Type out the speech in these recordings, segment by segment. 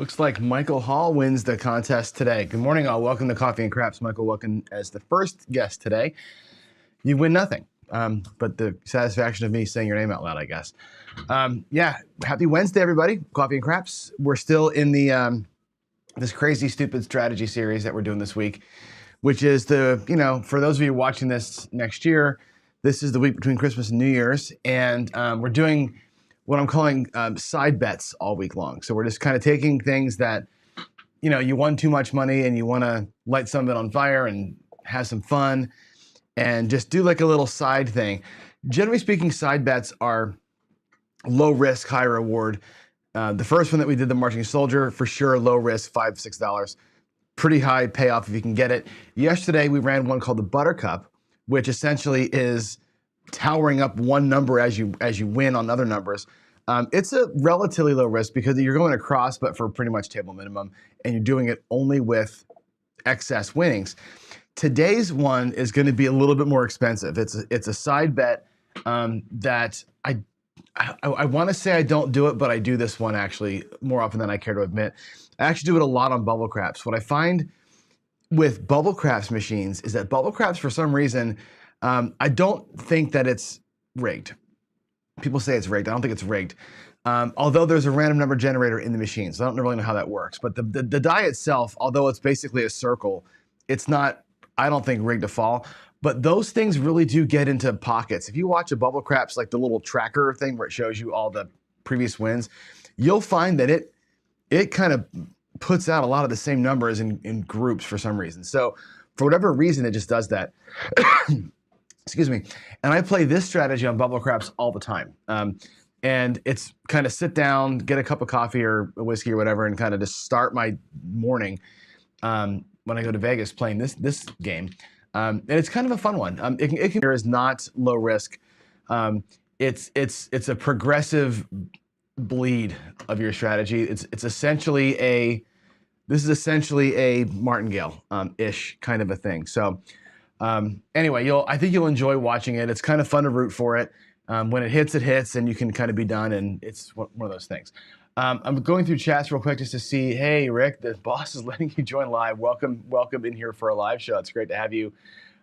Looks like Michael Hall wins the contest today. Good morning, all. Welcome to Coffee and Craps. Michael, welcome as the first guest today. You win nothing, but the satisfaction of me saying your name out loud, I guess. Yeah, happy Wednesday, everybody. Coffee and Craps. We're still in the this crazy, stupid strategy series that we're doing this week, which is for those of you watching this next year, this is the week between Christmas and New Year's, and we're doing what I'm calling side bets all week long. So we're just kind of taking things that, you won too much money and you want to light some of it on fire and have some fun and just do like a little side thing. Generally speaking, side bets are low risk, high reward. The first one that we did, the Marching Soldier, for sure, low risk, $5, $6. Pretty high payoff if you can get it. Yesterday, we ran one called the Buttercup, which essentially is towering up one number as you win on other numbers. It's a relatively low risk because you're going across, but for pretty much table minimum, and you're doing it only with excess winnings. Today's one is going to be a little bit more expensive. It's a side bet that I want to say I don't do it, but I do this one actually more often than I care to admit. I actually do it a lot on bubble craps. What I find with bubble craps machines is that bubble craps, for some reason, I don't think that it's rigged. People say it's rigged. I don't think it's rigged. Although there's a random number generator in the machine, so I don't really know how that works. But the die itself, although it's basically a circle, it's not, I don't think, rigged to fall. But those things really do get into pockets. If you watch a bubble craps, like the little tracker thing where it shows you all the previous wins, you'll find that it kind of puts out a lot of the same numbers in groups for some reason. So for whatever reason, it just does that. Excuse me. And I play this strategy on bubble craps all the time. And it's kind of sit down, get a cup of coffee or a whiskey or whatever, and kind of just start my morning when I go to Vegas playing this game. And it's kind of a fun one. It is not low risk. It's a progressive bleed of your strategy. This is essentially a martingale ish kind of a thing. So anyway, I think you'll enjoy watching it. It's kind of fun to root for it. When it hits, and you can kind of be done, and it's one of those things. I'm going through chats real quick just to see, hey, Rick, the boss is letting you join live. Welcome in here for a live show. It's great to have you.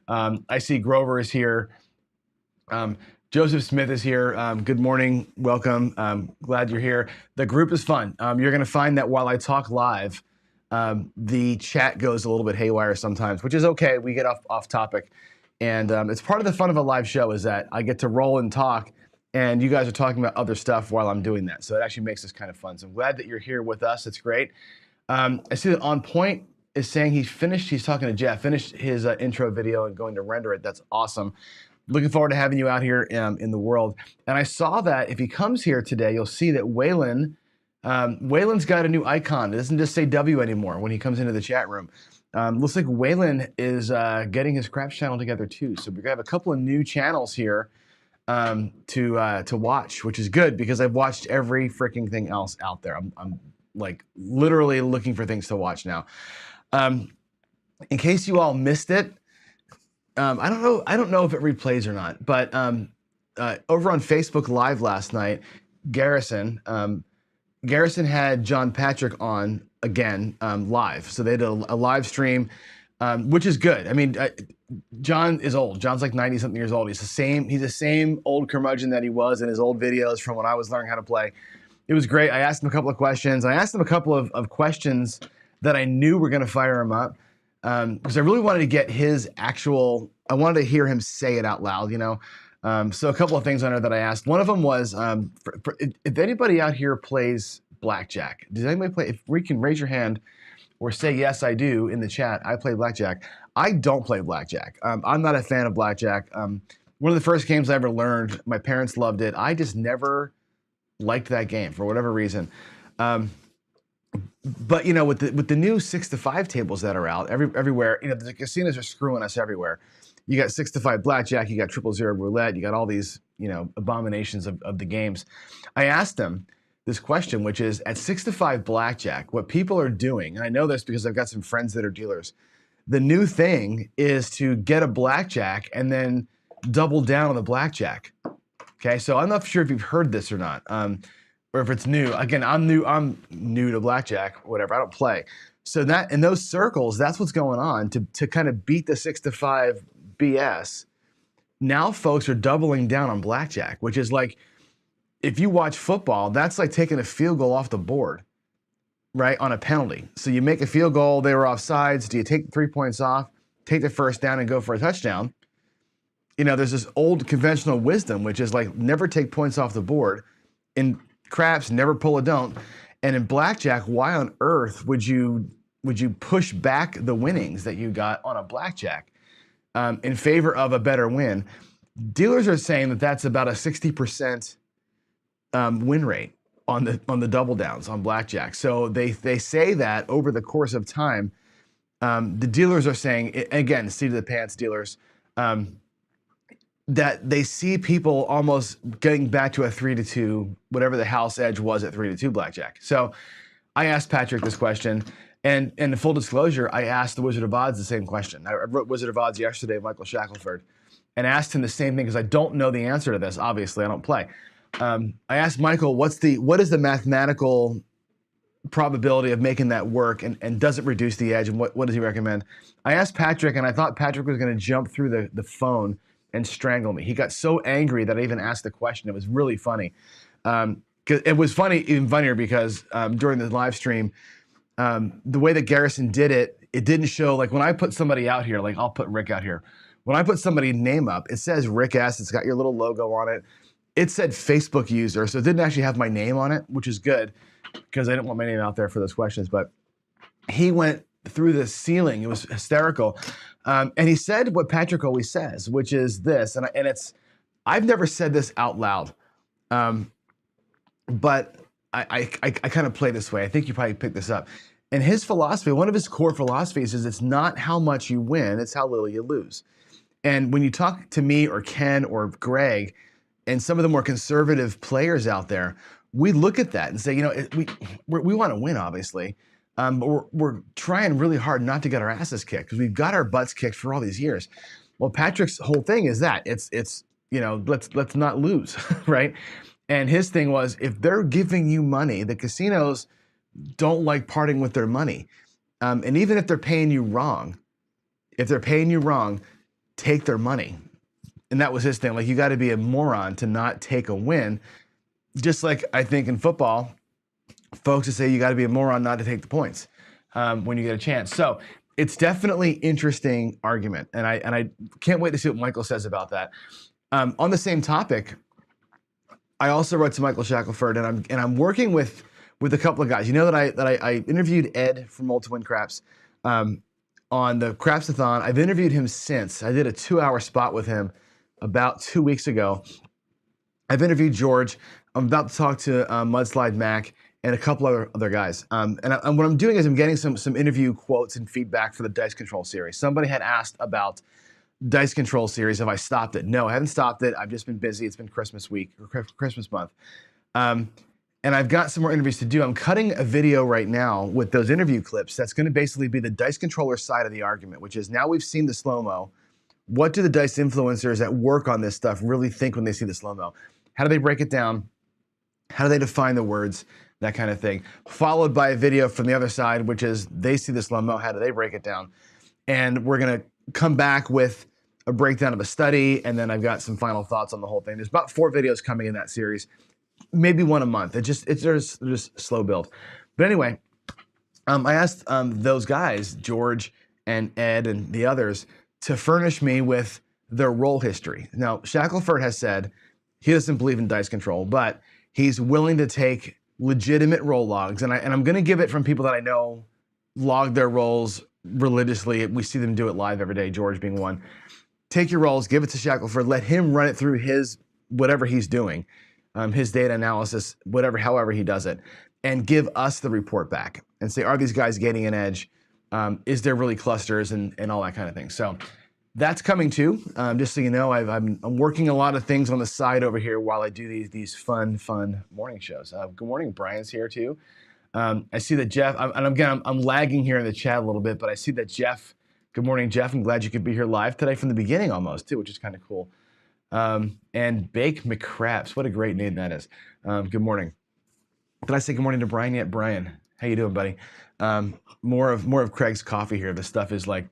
I see Grover is here. Joseph Smith is here. Good morning. Welcome. Glad you're here. The group is fun. You're going to find that while I talk live, the chat goes a little bit haywire sometimes, which is okay. We get off topic. And it's part of the fun of a live show is that I get to roll and talk, and you guys are talking about other stuff while I'm doing that. So it actually makes this kind of fun. So I'm glad that you're here with us. It's great. I see that On Point is saying he's talking to Jeff, finished his intro video and going to render it. That's awesome. Looking forward to having you out here in the world. And I saw that if he comes here today, you'll see that Waylon's got a new icon. It doesn't just say W anymore when he comes into the chat room. Looks like Waylon is getting his craps channel together too. So we're gonna have a couple of new channels here to watch, which is good because I've watched every freaking thing else out there. I'm like literally looking for things to watch now. In case you all missed it, I don't know if it replays or not, but over on Facebook Live last night, Garrison had John Patrick on again live. So they did a live stream, which is good. I mean, John is old. John's like 90-something years old. He's the same old curmudgeon that he was in his old videos from when I was learning how to play. It was great. I asked him a couple of questions. I asked him a couple of questions that I knew were going to fire him up because I really wanted to get I wanted to hear him say it out loud, So a couple of things on there that I asked. One of them was, if anybody out here plays blackjack, does anybody play? If we can raise your hand or say, yes, I do in the chat, I play blackjack. I don't play blackjack. I'm not a fan of blackjack. One of the first games I ever learned, my parents loved it. I just never liked that game for whatever reason. But with the new 6-to-5 tables that are out everywhere, the casinos are screwing us everywhere. You got 6-to-5 blackjack, you got 000 roulette, you got all these abominations of the games. I asked them this question, which is at 6-to-5 blackjack, what people are doing, and I know this because I've got some friends that are dealers. The new thing is to get a blackjack and then double down on the blackjack. Okay, so I'm not sure if you've heard this or not. or if it's new. Again, I'm new to blackjack, whatever. I don't play. So that in those circles, that's what's going on to kind of beat the 6-5 BS. Now folks are doubling down on blackjack, which is like, if you watch football, that's like taking a field goal off the board, right, on a penalty. So you make a field goal, they were offsides. Do you take 3 points off, take the first down and go for a touchdown? You know, there's this old conventional wisdom, which is like never take points off the board. In craps, never pull a don't. And in blackjack, why on earth would you push back the winnings that you got on a blackjack in favor of a better win? Dealers are saying that that's about a 60% win rate on the double downs on blackjack. So they say that over the course of time, the dealers are saying, again, seat of the pants dealers, that they see people almost getting back to a 3-2, whatever the house edge was at 3-2 blackjack. So I asked Patrick this question, and in full disclosure, I asked the Wizard of Odds the same question. I wrote Wizard of Odds yesterday, Michael Shackelford, and asked him the same thing because I don't know the answer to this. Obviously, I don't play. I asked Michael, what is the mathematical probability of making that work, and does it reduce the edge, and what does he recommend? I asked Patrick, and I thought Patrick was going to jump through the phone and strangle me. He got so angry that I even asked the question. It was really funny. It was funny, even funnier because during the live stream, the way that Garrison did it, it didn't show, like when I put somebody out here, like I'll put Rick out here. When I put somebody's name up, it says Rick S. It's got your little logo on it. It said Facebook user, so it didn't actually have my name on it, which is good because I didn't want my name out there for those questions. But he went through the ceiling. It was hysterical. And he said what Patrick always says, which is this, and I've never said this out loud, but I kind of play this way. I think you probably picked this up. And his philosophy, one of his core philosophies is it's not how much you win, it's how little you lose. And when you talk to me or Ken or Greg and some of the more conservative players out there, we look at that and say, you know, we want to win, obviously. But we're trying really hard not to get our asses kicked because we've got our butts kicked for all these years. Well, Patrick's whole thing is that it's you know, let's not lose, right? And his thing was, if they're giving you money, the casinos don't like parting with their money. And even if they're paying you wrong, take their money. And that was his thing. Like, you got to be a moron to not take a win. Just like I think in football, folks that say you got to be a moron not to take the points when you get a chance. So it's definitely interesting argument, and I can't wait to see what Michael says about that. On the same topic, I also wrote to Michael Shackelford, and I'm working with a couple of guys. You know that I interviewed Ed from Multi Win Craps on the Crapsathon. I've interviewed him since. I did a 2-hour spot with him about 2 weeks ago. I've interviewed George. I'm about to talk to Mudslide Mac and a couple other guys. And what I'm doing is I'm getting some interview quotes and feedback for the Dice Control series. Somebody had asked about Dice Control series, have I stopped it? No, I haven't stopped it. I've just been busy. It's been Christmas week, or Christmas month. And I've got some more interviews to do. I'm cutting a video right now with those interview clips that's going to basically be the dice controller side of the argument, which is, now we've seen the slow-mo. What do the dice influencers that work on this stuff really think when they see the slow-mo? How do they break it down? How do they define the words? That kind of thing. Followed by a video from the other side, which is, they see the slow-mo. How do they break it down? And we're going to come back with a breakdown of a study, and then I've got some final thoughts on the whole thing. There's about 4 videos coming in that series, maybe one a month. It's just slow build. But anyway, I asked those guys, George and Ed and the others, to furnish me with their roll history. Now, Shackelford has said he doesn't believe in dice control, but he's willing to take legitimate roll logs, and I'm going to give it from people that I know log their rolls religiously. We see them do it live every day, George being one. Take your rolls, give it to Shackelford, let him run it through his, whatever he's doing, his data analysis, however he does it, and give us the report back and say, are these guys getting an edge? Is there really clusters and all that kind of thing? So that's coming too. Just so you know, I'm working a lot of things on the side over here while I do these fun morning shows. Good morning, Brian's here too. I see that Jeff, I'm lagging here in the chat a little bit, but I see that Jeff, good morning, Jeff. I'm glad you could be here live today from the beginning almost too, which is kind of cool. And Bake McCraps, what a great name that is. Good morning. Did I say good morning to Brian yet? Brian, how you doing, buddy? More of Craig's coffee here. This stuff is like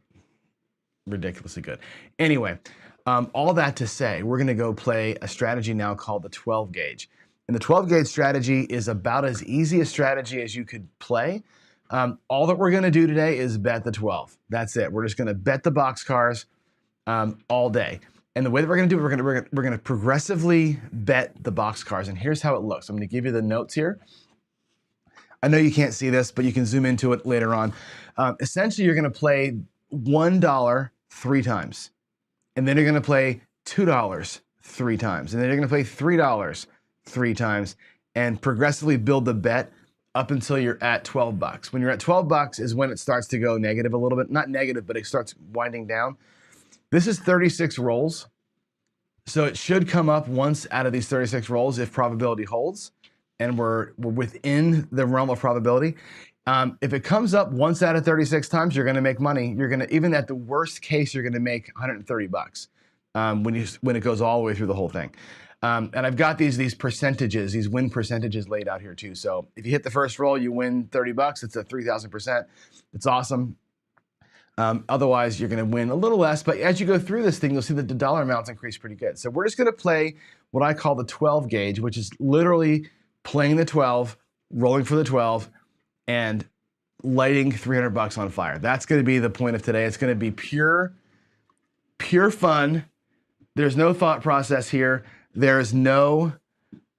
ridiculously good. Anyway, all that to say, we're gonna go play a strategy now called the 12 gauge. And the 12 gauge strategy is about as easy a strategy as you could play. All that we're gonna do today is bet the 12. That's it. We're just gonna bet the boxcars all day. And the way that we're gonna do it, we're gonna progressively bet the boxcars. And here's how it looks. I'm gonna give you the notes here. I know you can't see this, but you can zoom into it later on. Essentially, you're gonna play $1 3 times. And then you're gonna play $2 3 times. And then you're gonna play $3 3 times and progressively build the bet up until you're at 12 bucks. When you're at 12 bucks is when it starts to go negative a little bit. Not negative, but it starts winding down. This is 36 rolls. So it should come up once out of these 36 rolls if probability holds. And we're within the realm of probability. If it comes up once out of 36 times, you're gonna make money. You're gonna, even at the worst case, you're gonna make 130 bucks when it goes all the way through the whole thing. And I've got these percentages, these win percentages laid out here too. So if you hit the first roll, you win 30 bucks. It's a 3,000%. It's awesome. Otherwise, you're gonna win a little less, but as you go through this thing, you'll see that the dollar amounts increase pretty good. So we're just gonna play what I call the 12 gauge, which is literally playing the 12, rolling for the 12, and lighting 300 bucks on fire. That's gonna be the point of today. It's gonna be pure fun. There's no thought process here. There's no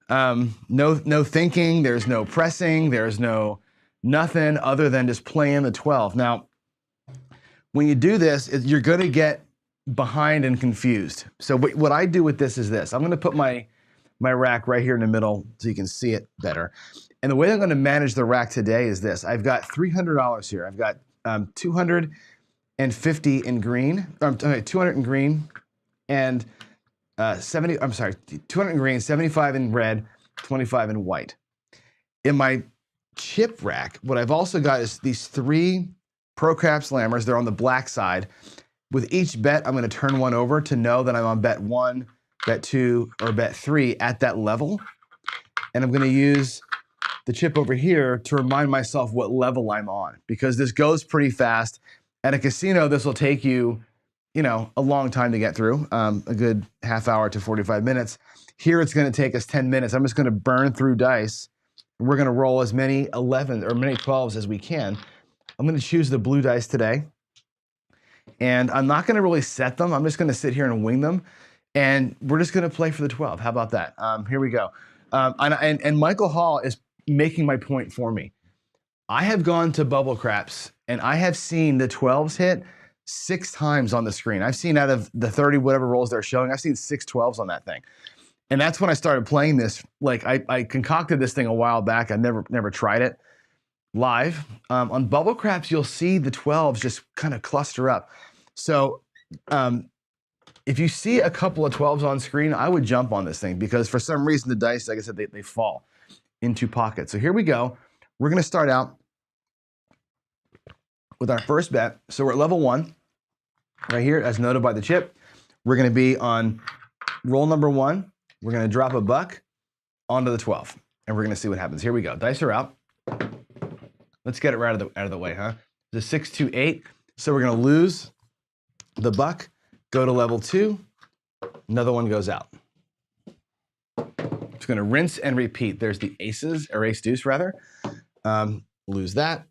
thinking. There's no pressing. There's no nothing other than just playing the 12. Now, when you do this, you're gonna get behind and confused. So what I do with this is this. I'm gonna put my rack right here in the middle so you can see it better. And the way I'm gonna manage the rack today is this. I've got $300 here. I've got 250 in green, 200 in green and 200 in green, 75 in red, 25 in white. In my chip rack, what I've also got is these 3 Pro Crap Slammers. They're on the black side. With each bet, I'm gonna turn one over to know that I'm on bet 1, bet 2, or bet 3 at that level. And I'm gonna use the chip over here to remind myself what level I'm on, because this goes pretty fast. At a casino, this will take you, a long time to get through, a good half hour to 45 minutes. Here, it's gonna take us 10 minutes. I'm just gonna burn through dice. We're gonna roll as many 11 or many 12s as we can. I'm gonna choose the blue dice today. And I'm not gonna really set them. I'm just gonna sit here and wing them. And we're just gonna play for the 12. How about that? Here we go. And Michael Hall is making my point for me. I have gone to Bubble Craps and I have seen the 12s hit 6 times on the screen. I've seen out of the 30 whatever rolls they're showing, I've seen 6 12s on that thing. And that's when I started playing this. Like I concocted this thing a while back. I never tried it live. On Bubble Craps, you'll see the 12s just kind of cluster up. So if you see a couple of 12s on screen, I would jump on this thing because for some reason the dice, like I said, they fall into pockets. So here we go. We're gonna start out with our first bet. So we're at level 1, right here, as noted by the chip. We're gonna be on roll number 1. We're gonna drop a buck onto the 12, and we're gonna see what happens. Here we go. Dice are out. Let's get it right out of the way, huh? The 6, 2, 8. So we're gonna lose the buck, go to level 2. Another one goes out. Just gonna rinse and repeat. There's the aces, or ace deuce rather. Lose that.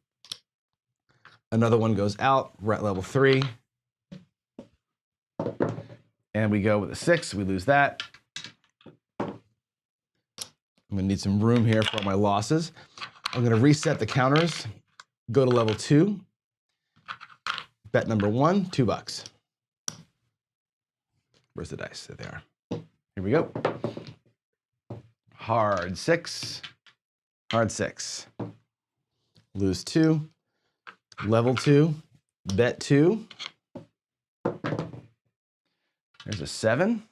Another one goes out. We're at level 3. And we go with a 6. We lose that. I'm gonna need some room here for my losses. I'm gonna reset the counters, go to level 2. Bet number 1, 2 bucks. Where's the dice? There they are. Here we go. Hard 6, hard 6. Lose 2, level 2, bet 2. There's a 7.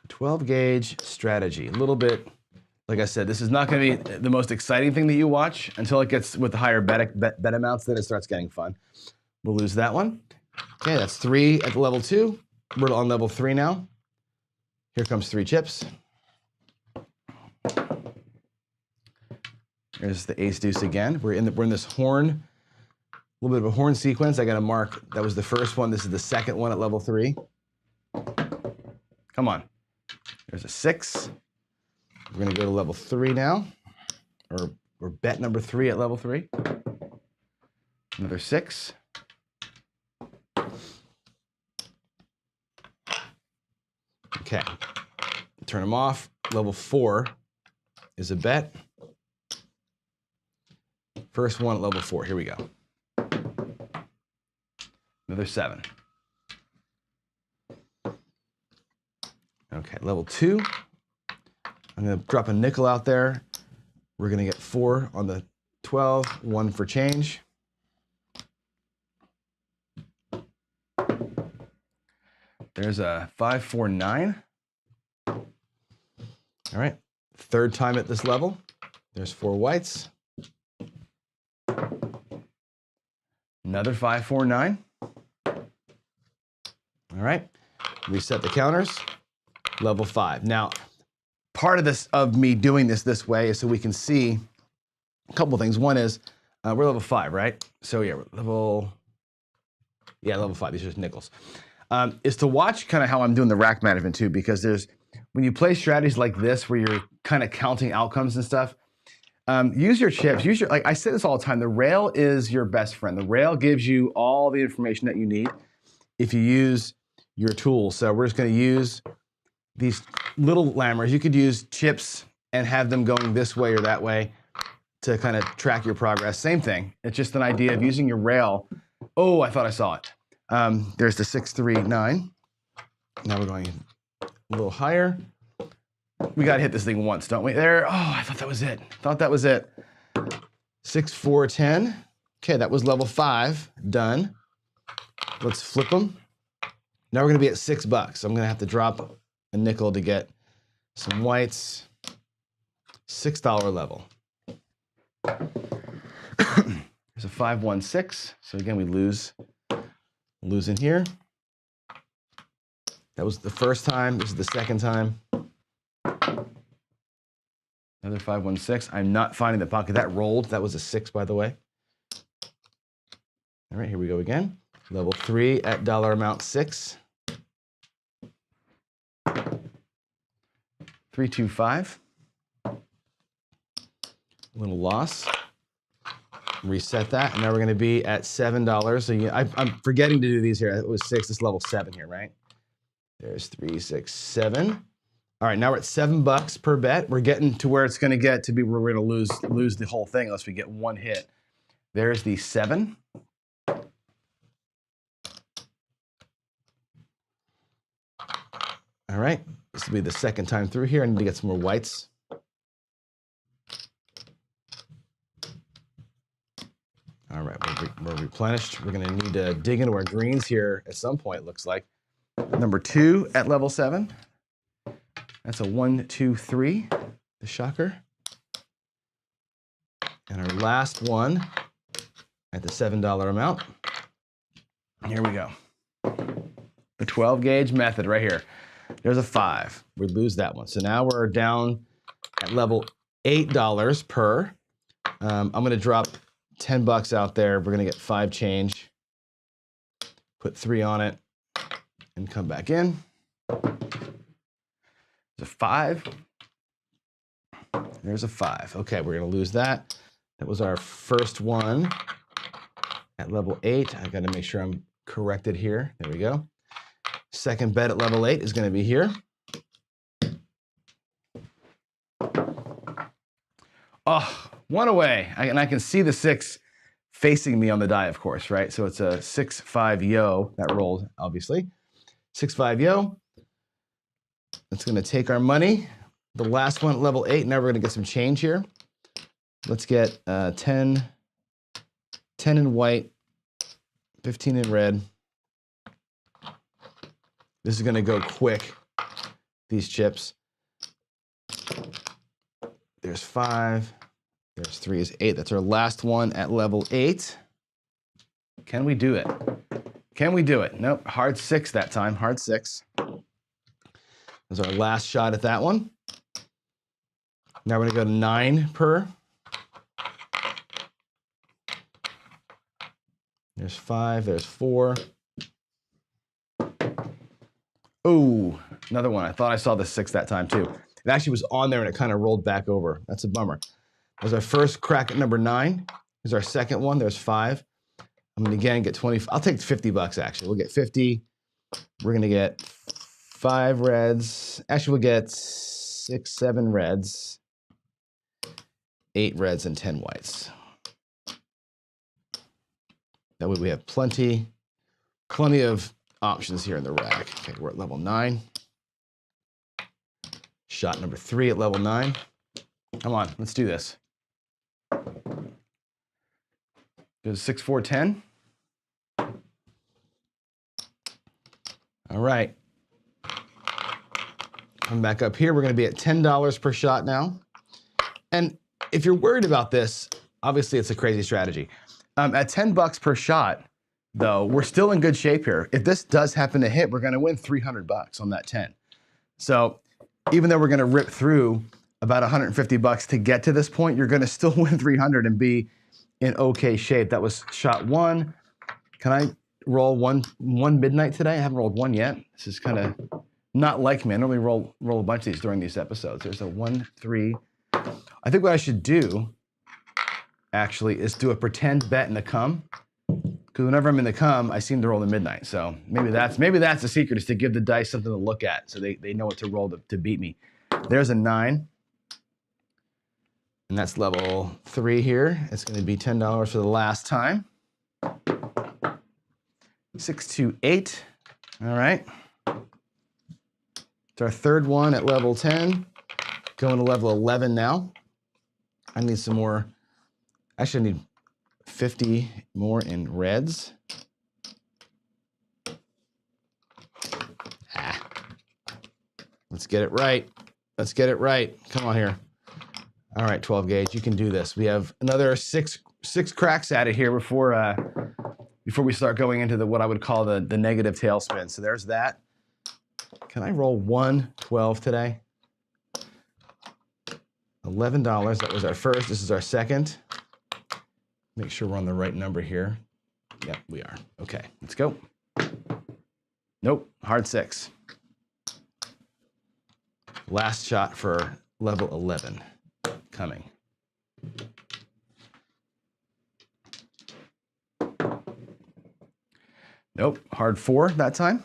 12 gauge strategy. A little bit, like I said, this is not going to be the most exciting thing that you watch until it gets with the higher bet amounts, then it starts getting fun. We'll lose that one. Okay, that's 3 at the level 2. We're on level 3 now. Here comes 3 chips. There's the ace deuce again. We're in this horn, a little bit of a horn sequence. I got to mark, that was the first one. This is the second one at level 3. Come on. There's a 6. We're going to go to level 3 now, or bet number 3 at level 3. Another 6. Okay. Turn them off. Level 4 is a bet. First one at level 4. Here we go. Another 7. Okay, level 2. I'm going to drop a nickel out there. We're going to get 4 on the 12, 1 for change. There's a 5, 4, 9. All right, third time at this level. There's 4 whites. Another 5, 4, 9. All right, reset the counters. Level 5. Now, part of me doing this way is so we can see a couple things. One is we're level 5, right? So yeah, we're level 5. These are just nickels. Is to watch kind of how I'm doing the rack management too, because when you play strategies like this where you're kind of counting outcomes and stuff, use your chips. Like I say this all the time, the rail is your best friend. The rail gives you all the information that you need if you use your tools. So we're just going to use these little lammers. You could use chips and have them going this way or that way to kind of track your progress. Same thing. It's just an idea of using your rail. Oh, I thought I saw it. There's the 6, 3, 9. Now we're going a little higher. We got to hit this thing once, don't we? There. Oh, I thought that was it. 6, 4, 10. Okay, that was level 5. Done. Let's flip them. Now we're going to be at $6. I'm going to have to drop a nickel to get some whites. $6 level. There's a 5, 1, 6. So again, we lose in here. That was the first time. This is the second time. Another 5, 1, 6. I'm not finding the pocket. That rolled. That was a 6, by the way. All right, here we go again. Level 3 at dollar amount 6. 3, 2, 5. Little loss. Reset that, and now we're going to be at $7. So I'm forgetting to do these here. It was 6. This is level 7 here, right? There's 3, 6, 7. All right, now we're at $7 per bet. We're getting to where it's going to get to be where we're going to lose the whole thing unless we get one hit. There's the 7. All right, this will be the second time through here. I need to get some more whites. All right, we're replenished. We're going to need to dig into our greens here at some point, it looks like. Number 2 at level 7. That's a 1, 2, 3, the shocker. And our last one at the $7 amount. Here we go. The 12 gauge method right here. There's a 5. We lose that one. So now we're down at level $8 per. I'm going to drop $10 out there. We're going to get 5 change. Put 3 on it and come back in. There's a 5. There's a 5. Okay, we're going to lose that. That was our first one at level 8. I got to make sure I'm corrected here. There we go. Second bet at level 8 is going to be here. Oh, one away. And I can see the 6 facing me on the die, of course, right? So it's a 6, 5 yo that rolled, obviously. 6, 5 yo. That's going to take our money. The last one at level 8. Now we're going to get some change here. Let's get 10 in white, 15 in red. This is going to go quick, these chips. There's 5. There's 3 is 8. That's our last one at level 8. Can we do it? Can we do it? Nope. Hard 6 that time. Hard 6. That was our last shot at that one. Now we're gonna go to 9 per. There's 5, there's 4. Oh, another one. I thought I saw the 6 that time too. It actually was on there and it kind of rolled back over. That's a bummer. That was our first crack at number 9. Here's our second one. There's 5. I'm gonna again get 20. I'll take $50 actually. We'll get 50. We're gonna get 5 reds. Actually, we'll get 6, 7 reds, 8 reds, and 10 whites. That way we have plenty of options here in the rack. Okay, we're at level 9. Shot number 3 at level 9. Come on, let's do this. Goes 6, 4, 10. All right. Come back up here. We're going to be at $10 per shot now. And if you're worried about this, obviously it's a crazy strategy. At $10 per shot, though, we're still in good shape here. If this does happen to hit, we're going to win $300 on that 10. So even though we're going to rip through about $150 to get to this point, you're going to still win 300 and be in okay shape. That was shot 1. Can I roll one midnight today? I haven't rolled one yet. This is kind of not like me. I normally roll a bunch of these during these episodes. There's a 1, 3. I think what I should do actually is do a pretend bet in the come, because whenever I'm in the come, I seem to roll the midnight. So maybe that's the secret, is to give the dice something to look at so they know what to roll to beat me. There's a 9. And that's level 3 here. It's going to be $10 for the last time. 6, 2, 8. All right. It's our third one at level 10. Going to level 11 now. I need some more. Actually, I need 50 more in reds. Let's get it right. Let's get it right. Come on here. All right, 12 gauge, you can do this. We have another six cracks at it here before we start going into what I would call the negative tailspin. So there's that. Can I roll 112 today? $11, that was our first. This is our second. Make sure we're on the right number here. Yep, we are. Okay, let's go. Nope, hard 6. Last shot for level 11 coming. Nope, hard 4 that time.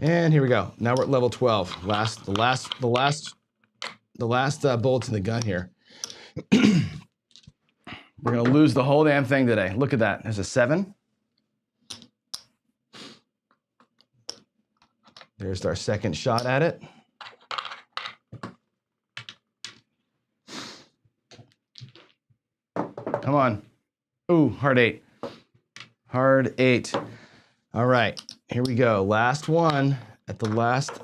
And here we go. Now we're at level 12. The last bullet in the gun here. We're gonna lose the whole damn thing today. Look at that. There's a 7. There's our second shot at it. Come on. Ooh, hard 8. Hard 8. All right, here we go. Last one at the last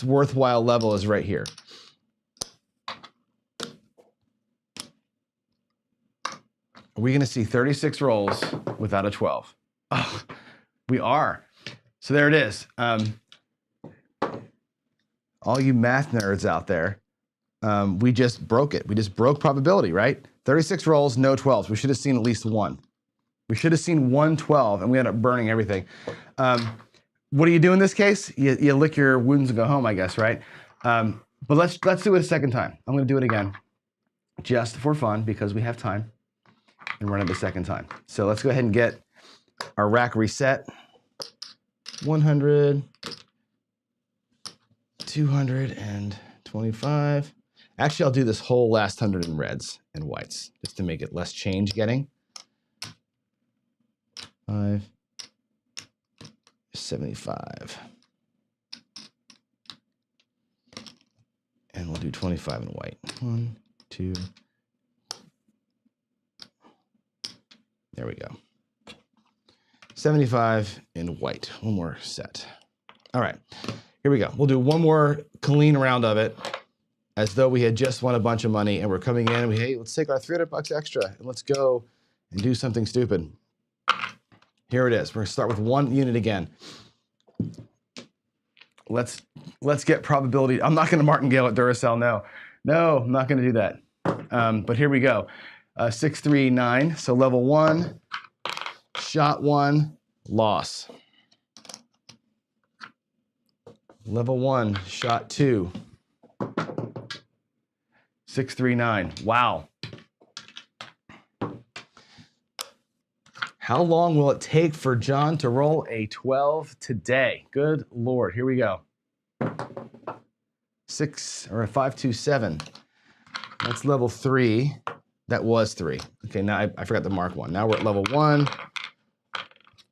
worthwhile level is right here. Are we gonna see 36 rolls without a 12? Oh, we are. So there it is. All you math nerds out there, we just broke it. We just broke probability, right? 36 rolls, no 12s. We should have seen at least 1. We should have seen 1 12, and we ended up burning everything. What do you do in this case? You lick your wounds and go home, I guess, right? But let's do it a second time. I'm going to do it again, just for fun, because we have time, and run it the second time. So let's go ahead and get our rack reset. 100, 225. Actually, I'll do this whole last 100 in reds and whites, just to make it less change getting. 5, 75. And we'll do 25 in white. 1, 2. There we go. 75 in white. One more set. All right, here we go. We'll do one more clean round of it, as though we had just won a bunch of money and we're coming in and hey, let's take our $300 extra and let's go and do something stupid. Here it is. We're gonna start with 1 unit again. let's get probability. I'm not going to martingale at Duracell. No, I'm not going to do that. But here we go. 6, 3, 9. So level 1, shot 1, loss. Level 1, shot 2. 6, 3, 9. Wow. How long will it take for John to roll a 12 today? Good Lord. Here we go. 6 or a 5, 2, 7. That's level 3. That was 3. Okay, now I forgot to mark 1. Now we're at level 1,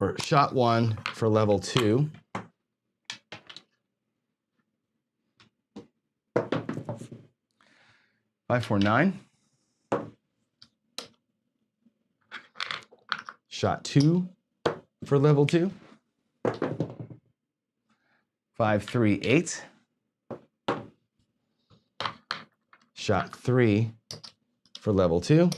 or shot 1 for level 2. 5, 4, 9. Shot 2 for level 2. 5, 3, 8. Shot 3 for level 2.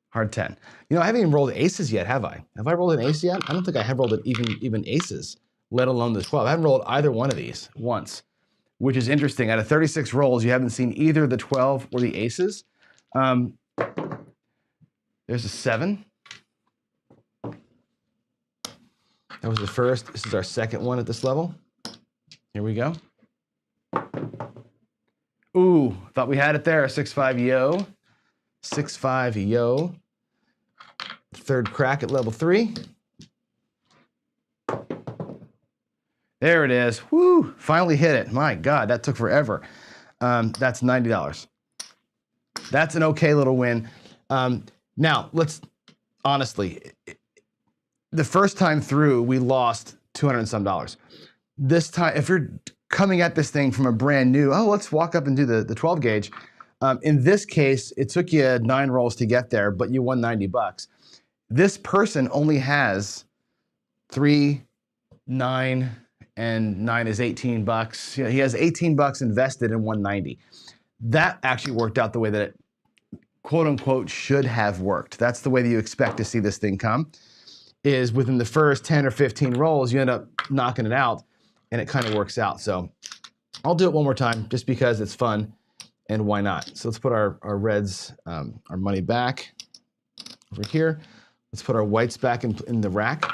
Hard 10. You know, I haven't even rolled aces yet, have I? Have I rolled an ace yet? I don't think I have rolled it even aces, let alone the 12. I haven't rolled either one of these once, which is interesting. Out of 36 rolls, you haven't seen either the 12 or the aces. There's a 7. That was the first. This is our second one at this level. Here we go. Ooh, thought we had it there. 6, 5, yo. 6, 5, yo. Third crack at level 3. There it is. Woo! Finally hit it. My God, that took forever. That's $90. That's an okay little win. Now, let's honestly, the first time through, we lost $200 and some. This time, if you're coming at this thing from a brand new, oh, let's walk up and do the 12 gauge. In this case, it took you 9 rolls to get there, but you won $90. This person only has 3, 9, and 9 is $18. You know, he has $18 invested in 190. That actually worked out the way that it, quote unquote, should have worked. That's the way that you expect to see this thing come, is within the first 10 or 15 rolls, you end up knocking it out, and it kind of works out. So I'll do it one more time just because it's fun, and why not? So let's put our reds, our money back over here. Let's put our whites back in the rack.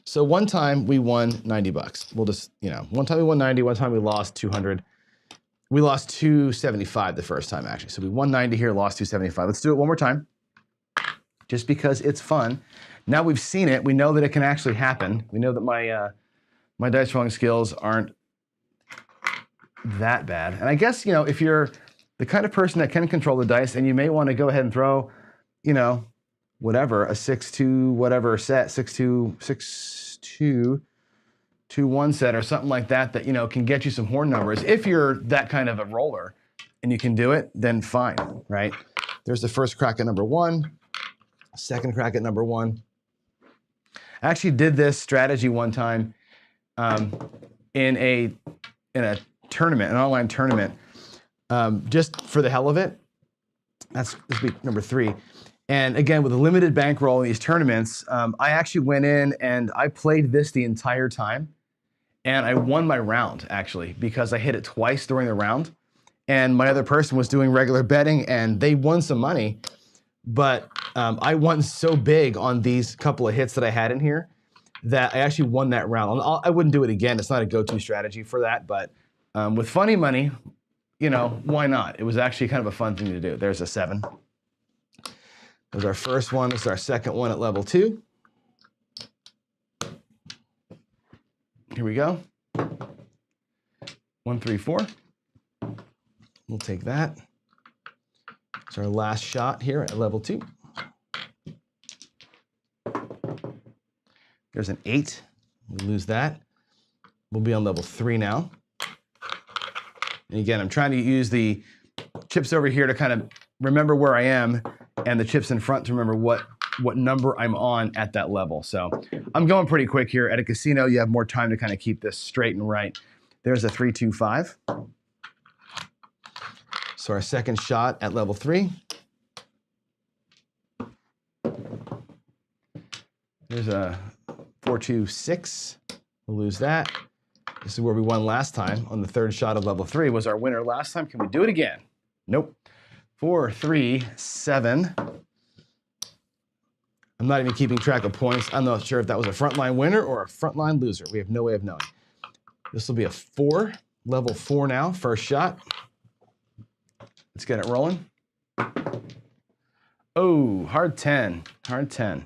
So one time we won $90. We'll just, you know, one time we won 90, one time we lost 200. We lost 275 the first time, actually. So we won 90 here, lost 275. Let's do it one more time, just because it's fun. Now we've seen it. We know that it can actually happen. We know that my dice rolling skills aren't that bad. And I guess, you know, if you're the kind of person that can control the dice, and you may want to go ahead and throw, you know, whatever, a 6-2 whatever set, 6-2, 6-2, 2-1 set or something like that, that, you know, can get you some horn numbers. If you're that kind of a roller and you can do it, then fine, right? There's the first crack at number 1, second crack at number 1. I actually did this strategy one time in a tournament, an online tournament, just for the hell of it. This week number 3. And again, with a limited bankroll in these tournaments, I actually went in and I played this the entire time. And I won my round, actually, because I hit it twice during the round. And my other person was doing regular betting, and they won some money. But I won so big on these couple of hits that I had in here that I actually won that round. I wouldn't do it again. It's not a go-to strategy for that. But with funny money, you know, why not? It was actually kind of a fun thing to do. There's a 7. There's our first one. This is our second one at level 2. Here we go. 1, 3, 4. We'll take that. It's our last shot here at level 2. There's an 8. We lose that. We'll be on level 3 now. And again, I'm trying to use the chips over here to kind of remember where I am, and the chips in front to remember what number I'm on at that level. So I'm going pretty quick here. At a casino, you have more time to kind of keep this straight and right. There's a 3, 2, 5. So our second shot at level 3. There's a 4, 2, 6. We'll lose that. This is where we won last time on the third shot of level 3. Was our winner last time. Can we do it again? Nope. 4, 3, 7. I'm not even keeping track of points. I'm not sure if that was a frontline winner or a frontline loser. We have no way of knowing. This will be a 4, level 4 now, first shot. Let's get it rolling. Oh, hard 10, hard 10.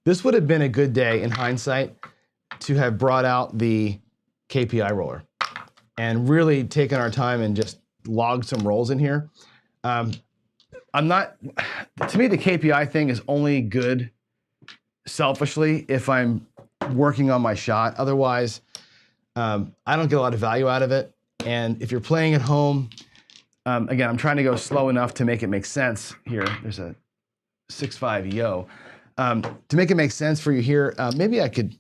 This would have been a good day in hindsight to have brought out the KPI roller and really taken our time and just logged some rolls in here. To me, the KPI thing is only good selfishly if I'm working on my shot. Otherwise, I don't get a lot of value out of it. And if you're playing at home, again, I'm trying to go slow enough to make it make sense here. There's a 6-5 yo. To make it make sense for you here, maybe I could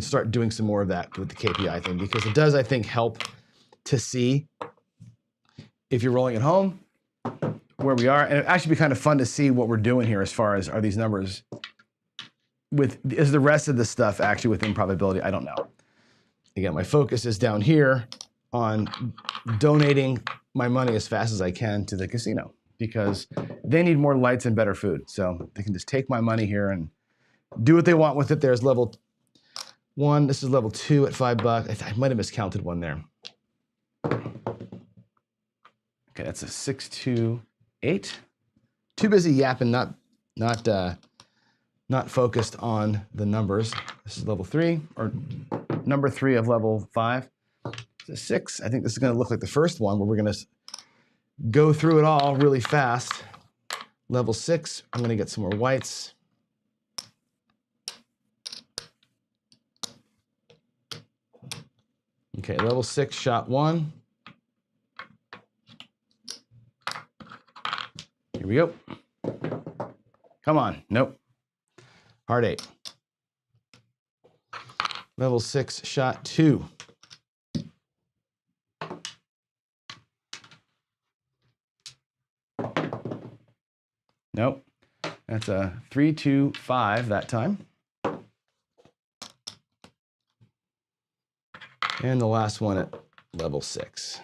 start doing some more of that with the KPI thing, because it does, I think, help to see if you're rolling at home where we are. And it'd actually be kind of fun to see what we're doing here as far as, are these numbers is the rest of the stuff actually within probability? I don't know. Again, my focus is down here on donating my money as fast as I can to the casino, because they need more lights and better food. So they can just take my money here and do what they want with it. There's level 1. This is level 2 at $5. I might have miscounted one there. Okay, that's a 6, 2, 8. Too busy yapping, not focused on the numbers. This is level 3, or number 3 of level 5. It's a 6. I think this is going to look like the first one, where we're going to go through it all really fast. Level 6, I'm going to get some more whites. Okay, level 6, shot 1. Here we go. Come on, nope. Hard 8. Level 6, shot 2. Nope. That's a 3, 2, 5 that time. And the last one at level 6.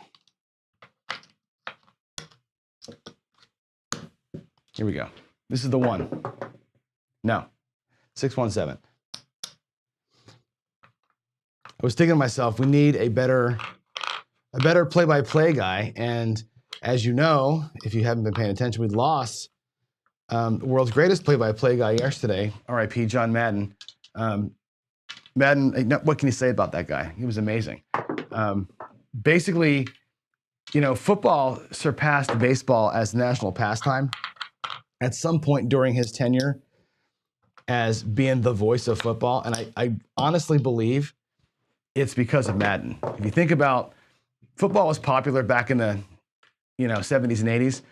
Here we go. This is the 1. No. 6, 1, 7. I was thinking to myself, we need a better play-by-play guy. And as you know, if you haven't been paying attention, we lost the world's greatest play-by-play guy yesterday, RIP John Madden. Madden, what can you say about that guy? He was amazing. Basically, you know, football surpassed baseball as national pastime at some point during his tenure as being the voice of football. And I honestly believe it's because of Madden. If you think about, football was popular back in the 70s and 80s,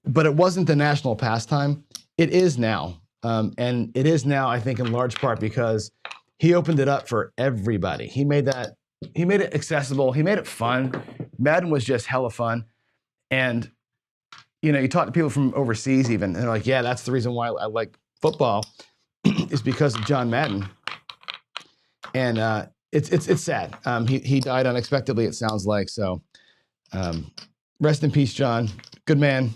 but it wasn't the national pastime. It is now. And it is now, I think, in large part because he opened it up for everybody. He made it accessible. He made it fun. Madden was just hella fun. And, you talk to people from overseas even, and they're like, yeah, that's the reason why I like football is because of John Madden. And it's sad. He died unexpectedly, it sounds like. So rest in peace, John. Good man.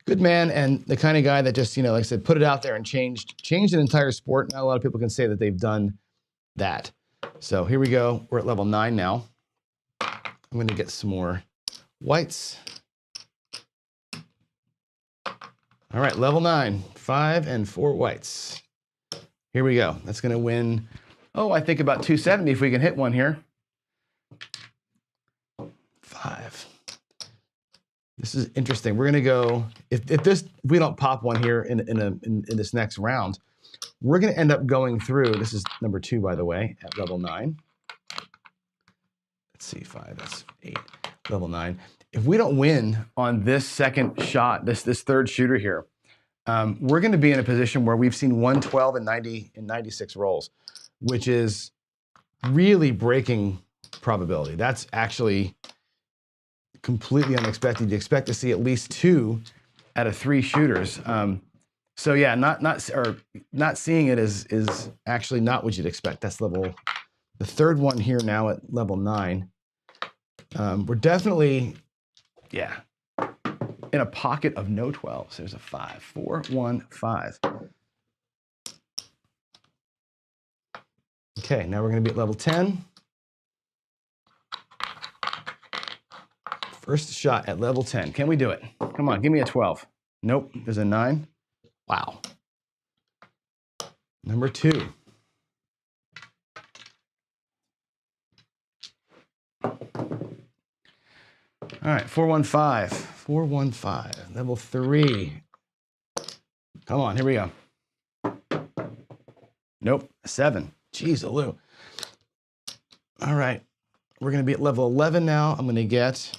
Good man, and the kind of guy that just, like I said, put it out there and changed an entire sport. Not a lot of people can say that they've done that. So here we go. We're at level 9 now. I'm going to get some more whites. All right, level 9, 5 and 4 whites. Here we go. That's going to win, I think about 270 if we can hit one here. 5. This is interesting. We're going to go, if we don't pop one here in this next round, we're going to end up going through, this is number 2, by the way, at level 9. Let's see, 5, that's 8, level 9. If we don't win on this second shot, this third shooter here, we're going to be in a position where we've seen 112 and 90 and 96 rolls, which is really breaking probability. That's actually completely unexpected. You expect to see at least 2 out of 3 shooters. So yeah, not seeing it is actually not what you'd expect. That's the third one here now at level 9. We're definitely, yeah, in a pocket of no 12s. There's a 5, 4, 1, 5. Okay, now we're going to be at level 10. First shot at level 10. Can we do it? Come on, give me a 12. Nope, there's a 9. Wow. Number 2. All right, 415. 415. Level 3. Come on, here we go. Nope, 7. Jeez, Lou. All right, we're going to be at level 11 now. I'm going to get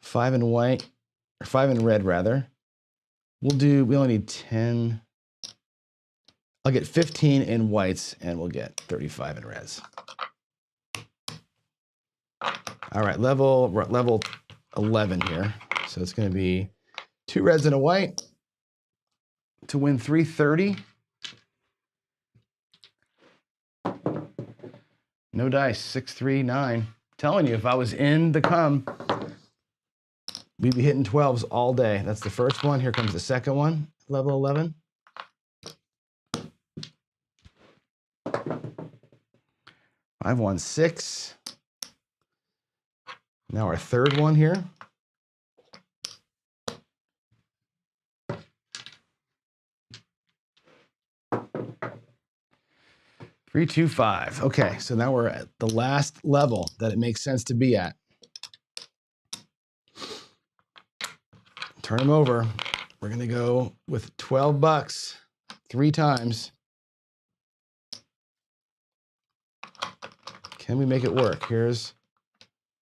5 in white, or 5 in red, rather. We only need 10. I'll get 15 in whites, and we'll get 35 in reds. All right, we're at level 11 here. So it's going to be 2 reds and a white to win 330. No dice, 6, 3, 9. Telling you, if I was in the come, we'd be hitting 12s all day. That's the first one. Here comes the second one, level 11. 5, 1, 6. Now our third one here. 3, 2, 5. Okay, so now we're at the last level that it makes sense to be at. Turn them over. We're gonna go with 12 bucks 3 times. Can we make it work? Here's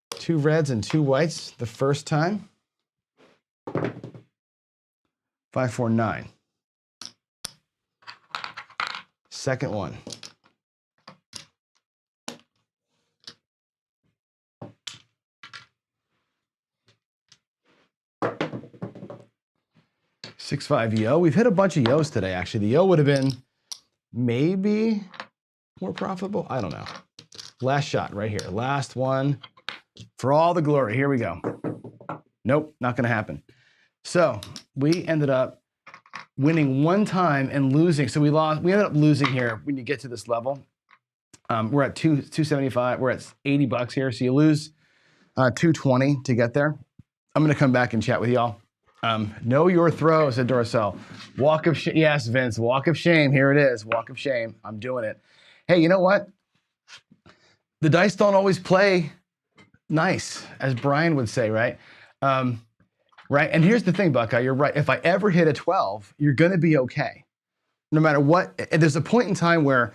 2 reds and 2 whites the first time. 5, 4, 9. Second one. 6, 5 yo. We've hit a bunch of yos today, actually. The yo would have been maybe more profitable. I don't know. Last shot right here. Last one. For all the glory. Here we go. Nope, not going to happen. So we ended up winning 1 time and losing. So we ended up losing here when you get to this level. We're at 275. We're at 80 bucks here. So you lose 220 to get there. I'm going to come back and chat with y'all. Know your throw, said Dorcel. Walk of shame. Yes, Vince, walk of shame. Here it is. Walk of shame. I'm doing it. Hey, you know what? The dice don't always play nice, as Brian would say, right? Right. And here's the thing, Buckeye, you're right. If I ever hit a 12, you're going to be okay. No matter what. And there's a point in time where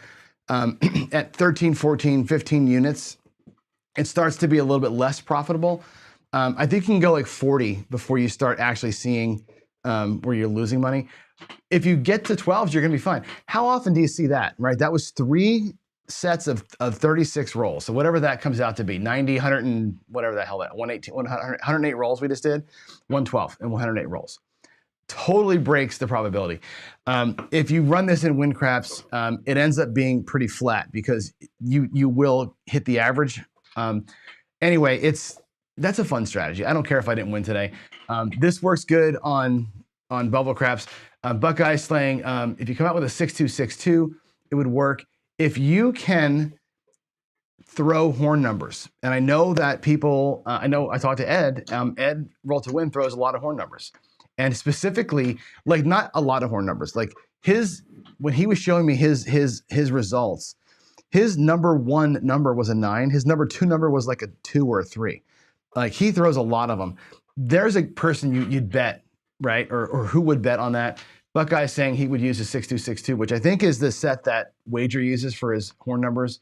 at 13, 14, 15 units, it starts to be a little bit less profitable. I think you can go like 40 before you start actually seeing where you're losing money. If you get to 12s, you're going to be fine. How often do you see that, right? That was 3 sets of 36 rolls. So whatever that comes out to be, 90, 100 and whatever the hell that, 118, 108 rolls we just did, 112 and 108 rolls. Totally breaks the probability. If you run this in win craps, it ends up being pretty flat because you will hit the average. Anyway, that's a fun strategy. I don't care if I didn't win today. This works good on bubble craps. Buckeye slaying, if you come out with a 6-2-6-2, it would work. If you can throw horn numbers, and I know that people, I talked to Ed, Ed Roll to Win throws a lot of horn numbers. And specifically, like not a lot of horn numbers, like when he was showing me his results, his number 1 number was a 9. His number 2 number was like a 2 or a 3. Like he throws a lot of them. There's a person you'd bet, right? Or who would bet on that? Buckeye's saying he would use a 6-2-6-2, which I think is the set that Wager uses for his horn numbers.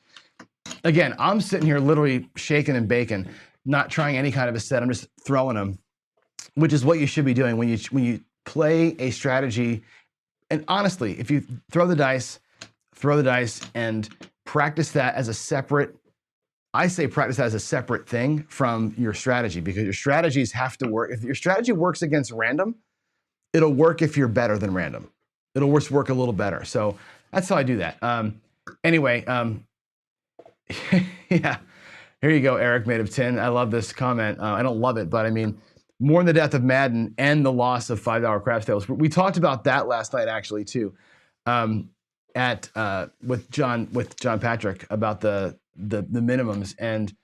Again, I'm sitting here literally shaking and baking, not trying any kind of a set. I'm just throwing them, which is what you should be doing when you play a strategy. And honestly, if you throw the dice and practice that as a separate, I say practice that as a separate thing from your strategy, because your strategies have to work. If your strategy works against random, it'll work if you're better than random. It'll work a little better. So that's how I do that. Anyway, yeah, here you go, Eric made of tin. I love this comment. I don't love it, but I mean, mourn the death of Madden and the loss of $5 craps tables. We talked about that last night actually too, with John Patrick about the minimums. And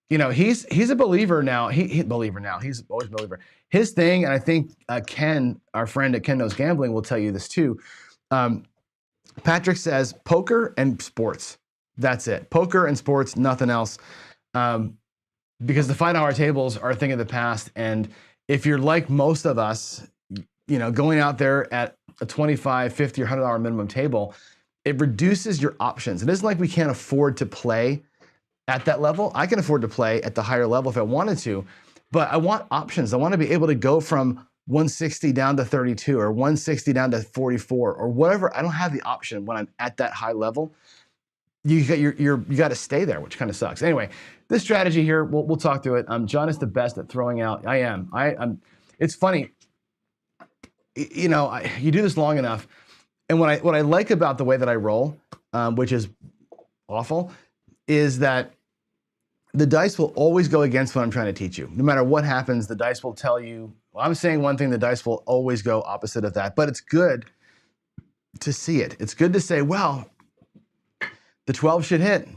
you know, he's a believer now. He's always a believer. His thing, and I think Ken, our friend at Ken Knows Gambling, will tell you this too. Patrick says poker and sports. That's it. Poker and sports, nothing else. Because the $5 tables are a thing of the past. And if you're like most of us, you know, going out there at a $25, $50, or $100 minimum table, it reduces your options. It isn't like we can't afford to play at that level. I can afford to play at the higher level if I wanted to, but I want options. I want to be able to go from 160 down to 32 or 160 down to 44 or whatever. I don't have the option when I'm at that high level. You got to stay there, which kind of sucks. Anyway, this strategy here, we'll talk through it. John is the best at throwing out. I am. It's funny, you know, you do this long enough, and what I like about the way that I roll, which is awful, is that the dice will always go against what I'm trying to teach you. No matter what happens, the dice will tell you, well, I'm saying one thing, the dice will always go opposite of that. But it's good to see it. It's good to say, well, the 12 should hit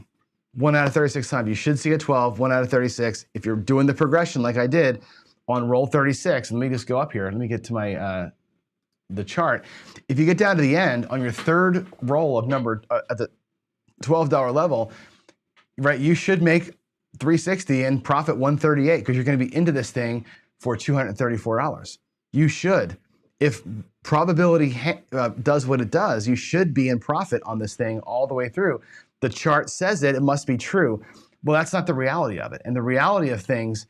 1 out of 36 times. You should see a 12, 1 out of 36. If you're doing the progression like I did on roll 36, let me just go up here. Let me get to my the chart. If you get down to the end on your third roll of number at the $12 level, right, you should make 360 and profit 138 because you're going to be into this thing for $234. You should. If probability does what it does, you should be in profit on this thing all the way through. The chart says it must be true. Well, that's not the reality of it. And the reality of things,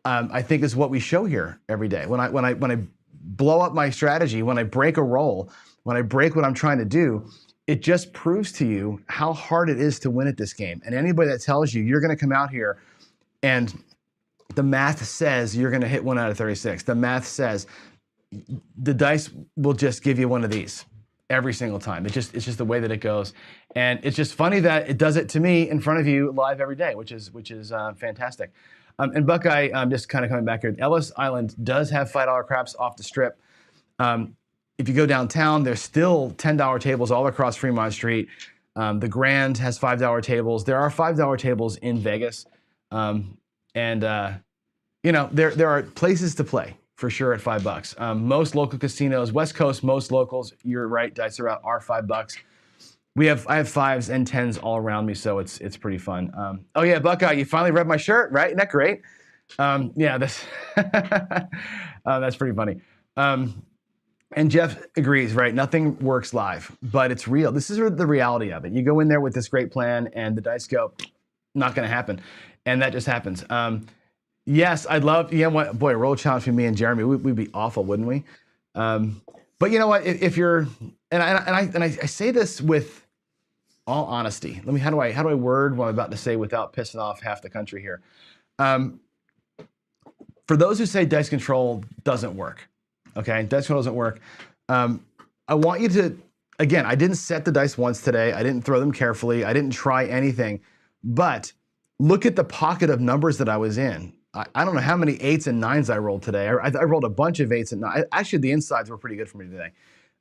I think, is what we show here every day. When I blow up my strategy, when I break a roll, when I break what I'm trying to do, it just proves to you how hard it is to win at this game. And anybody that tells you you're going to come out here and the math says you're going to hit 1 out of 36, the math says the dice will just give you one of these every single time. It's just the way that it goes. And it's just funny that it does it to me in front of you live every day, which is fantastic. And Buckeye, just kind of coming back here, Ellis Island does have $5 craps off the strip. If you go downtown, there's still $10 tables all across Fremont Street. The Grand has $5 tables. There are $5 tables in Vegas. You know, there are places to play for sure at $5. Most local casinos, West Coast, most locals, you're right, dice are out, are $5. I have 5s and 10s all around me, so it's pretty fun. Oh yeah, Buckeye, you finally read my shirt, right? Isn't that great? Yeah, that's pretty funny. And Jeff agrees, right? Nothing works live, but it's real. This is the reality of it. You go in there with this great plan and the dice go, not going to happen. And that just happens. Yes, I'd love, yeah, boy, a roll challenge between me and Jeremy, we'd be awful, wouldn't we? But you know what, if you're, and I say this with all honesty. How do I word what I'm about to say without pissing off half the country here? For those who say dice control doesn't work, okay, dice control doesn't work. I want you to, again, I didn't set the dice once today. I didn't throw them carefully. I didn't try anything, but look at the pocket of numbers that I was in. I don't know how many 8s and 9s I rolled today. I rolled a bunch of 8s and 9s. Actually, the insides were pretty good for me today.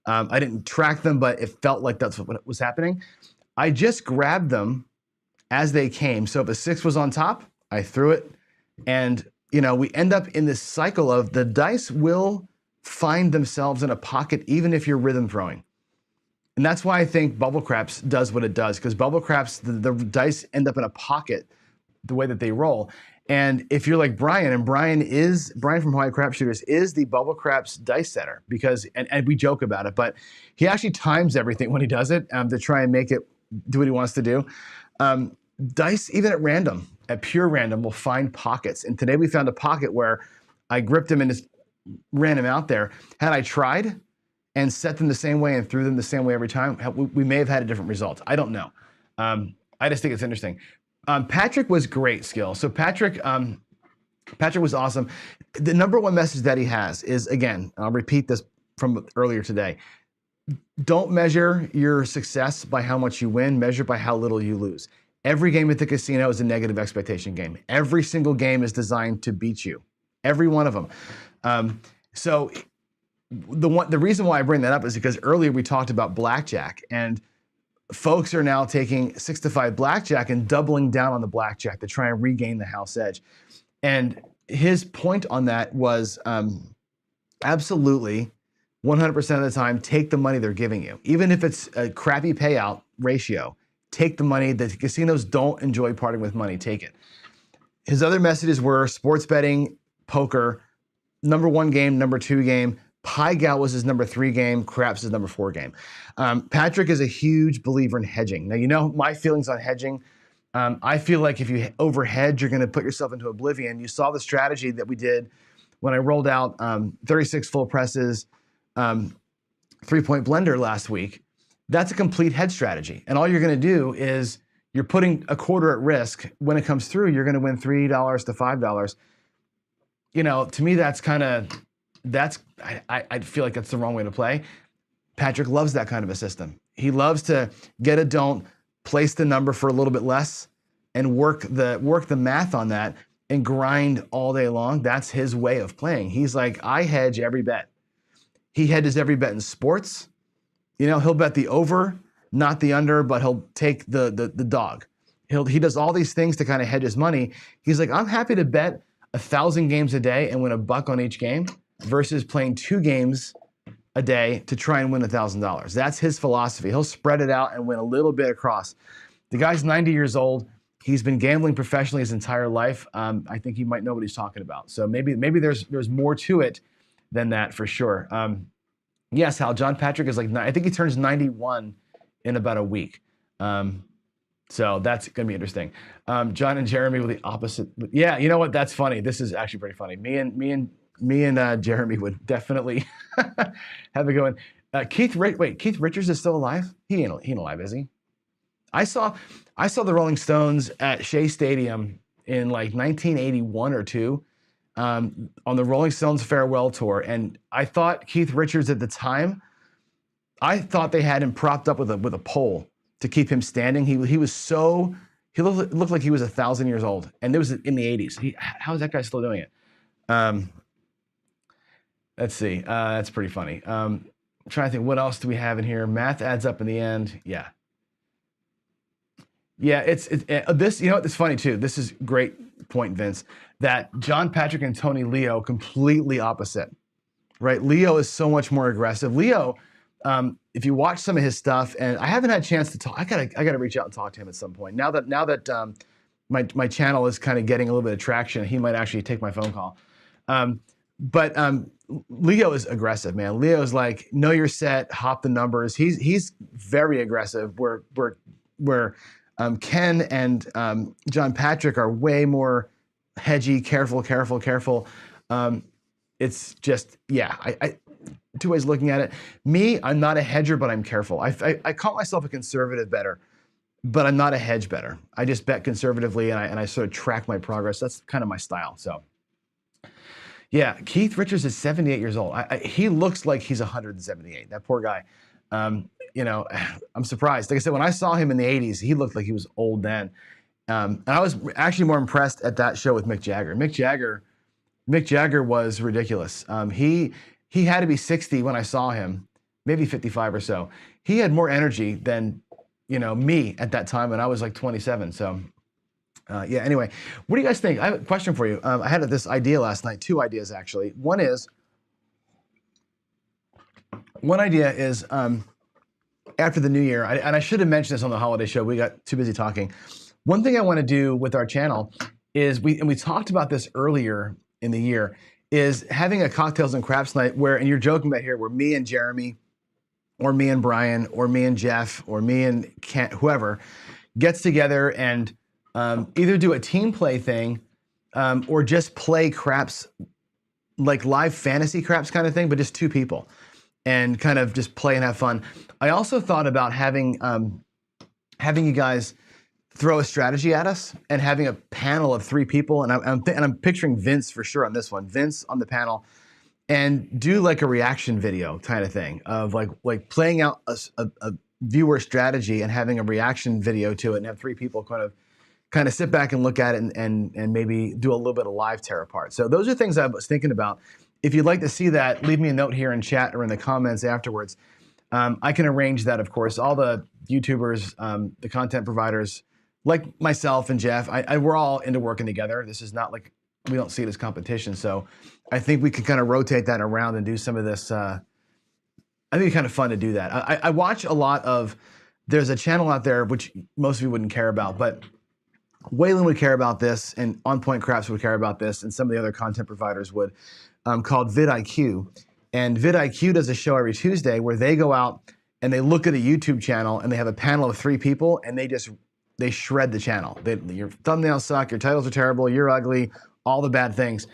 I didn't track them, but it felt like that's what was happening. I just grabbed them as they came. So if a 6 was on top, I threw it. And, you know, we end up in this cycle of the dice will find themselves in a pocket even if you're rhythm throwing. And that's why I think Bubble Craps does what it does, because Bubble Craps, the dice end up in a pocket the way that they roll. And if you're like Brian, and Brian from Hawaii Crap Shooters is the Bubble Craps dice setter, because, and we joke about it, but he actually times everything when he does it to try and make it do what he wants to do. Dice, even at random, at pure random, will find pockets. And today we found a pocket where I gripped him and just ran him out there. Had I tried and set them the same way and threw them the same way every time, we may have had a different result. I don't know. I just think it's interesting. Patrick was great, Skill. So Patrick was awesome. The number one message that he has is, again, I'll repeat this from earlier today. Don't measure your success by how much you win, measure by how little you lose. Every game at the casino is a negative expectation game. Every single game is designed to beat you. Every one of them. So the reason why I bring that up is because earlier we talked about blackjack, and folks are now taking 6-5 blackjack and doubling down on the blackjack to try and regain the house edge. And his point on that was absolutely 100% of the time, take the money they're giving you. Even if it's a crappy payout ratio, take the money. The casinos don't enjoy parting with money, take it. His other messages were sports betting, poker, number 1 game, number 2 game. Pie Gal was his number 3 game, craps his number 4 game. Patrick is a huge believer in hedging. Now, you know my feelings on hedging. I feel like if you over hedge, you're gonna put yourself into oblivion. You saw the strategy that we did when I rolled out 36 full presses, 3-point blender last week. That's a complete hedge strategy. And all you're gonna do is you're putting a quarter at risk. When it comes through, you're gonna win $3 to $5. You know, to me, I feel like that's the wrong way to play. Patrick loves that kind of a system. He loves to get a don't, place the number for a little bit less, and work the math on that and grind all day long. That's his way of playing. He's like, I hedge every bet. He hedges every bet in sports. You know, he'll bet the over, not the under, but he'll take the dog. He does all these things to kind of hedge his money. He's like, I'm happy to bet 1,000 games a day and win $1 on each game versus playing 2 games a day to try and win $1,000. That's his philosophy. He'll spread it out and win a little bit across. The guy's 90 years old. He's been gambling professionally his entire life. I think he might know what he's talking about. So maybe there's more to it than that for sure. Yes, Hal, John Patrick is like, I think he turns 91 in about a week. So that's gonna be interesting. John and Jeremy with the opposite. Yeah, you know what? That's funny. This is actually pretty funny. Me and Jeremy would definitely have a go in. Keith Richards is still alive? He ain't alive, is he? I saw the Rolling Stones at Shea Stadium in like 1981 or 2 on the Rolling Stones farewell tour, and I thought Keith Richards at the time, I thought they had him propped up with a pole to keep him standing. He looked like he was 1,000 years old, and it was in the 80s. How is that guy still doing it? Let's see. That's pretty funny. I'm trying to think, what else do we have in here? Math adds up in the end. Yeah. Yeah, this, you know what, it's funny too. This is great point, Vince, that John Patrick and Tony Leo completely opposite, right? Leo is so much more aggressive. Leo, if you watch some of his stuff, and I haven't had a chance to talk, I gotta reach out and talk to him at some point. Now that my channel is kind of getting a little bit of traction, he might actually take my phone call. But Leo is aggressive, man. Leo's like, know your set, hop the numbers. He's very aggressive. Where Ken and John Patrick are way more hedgy, careful. It's just, yeah, I 2 ways of looking at it. Me, I'm not a hedger, but I'm careful. I call myself a conservative bettor, but I'm not a hedge bettor. I just bet conservatively, and I sort of track my progress. That's kind of my style. So, yeah, Keith Richards is 78 years old. He looks like he's 178. That poor guy. You know, I'm surprised. Like I said, when I saw him in the 80s, he looked like he was old then. And I was actually more impressed at that show with Mick Jagger. Mick Jagger was ridiculous. He had to be 60 when I saw him, maybe 55 or so. He had more energy than, you know, me at that time, and I was like 27. So, yeah, anyway, what do you guys think? I have a question for you. I had this idea last night, 2 ideas actually. One idea is after the new year, and I should have mentioned this on the holiday show, we got too busy talking. One thing I want to do with our channel is, we talked about this earlier in the year, is having a cocktails and craps night where, and you're joking about here, where me and Jeremy, or me and Brian, or me and Jeff, or me and Kent, whoever, gets together and either do a team play thing or just play craps, like live fantasy craps kind of thing, but just 2 people, and kind of just play and have fun. I also thought about having you guys throw a strategy at us and having a panel of 3 people, and I'm picturing Vince for sure on this one. Vince on the panel, and do like a reaction video kind of thing of like playing out a viewer strategy and having a reaction video to it, and have 3 people kind of sit back and look at it and maybe do a little bit of live tear apart. So those are things I was thinking about. If you'd like to see that, leave me a note here in chat or in the comments afterwards. I can arrange that, of course. All the YouTubers, the content providers, like myself and Jeff, we're all into working together. This is not like, we don't see it as competition. So I think we could kind of rotate that around and do some of this. I think it's kind of fun to do that. I watch a lot of, there's a channel out there, which most of you wouldn't care about, but Waylon would care about this, and On Point Craps would care about this, and some of the other content providers would, called vidIQ. And vidIQ does a show every Tuesday where they go out and they look at a YouTube channel and they have a panel of 3 people and they shred the channel. Your thumbnails suck, your titles are terrible, you're ugly, all the bad things.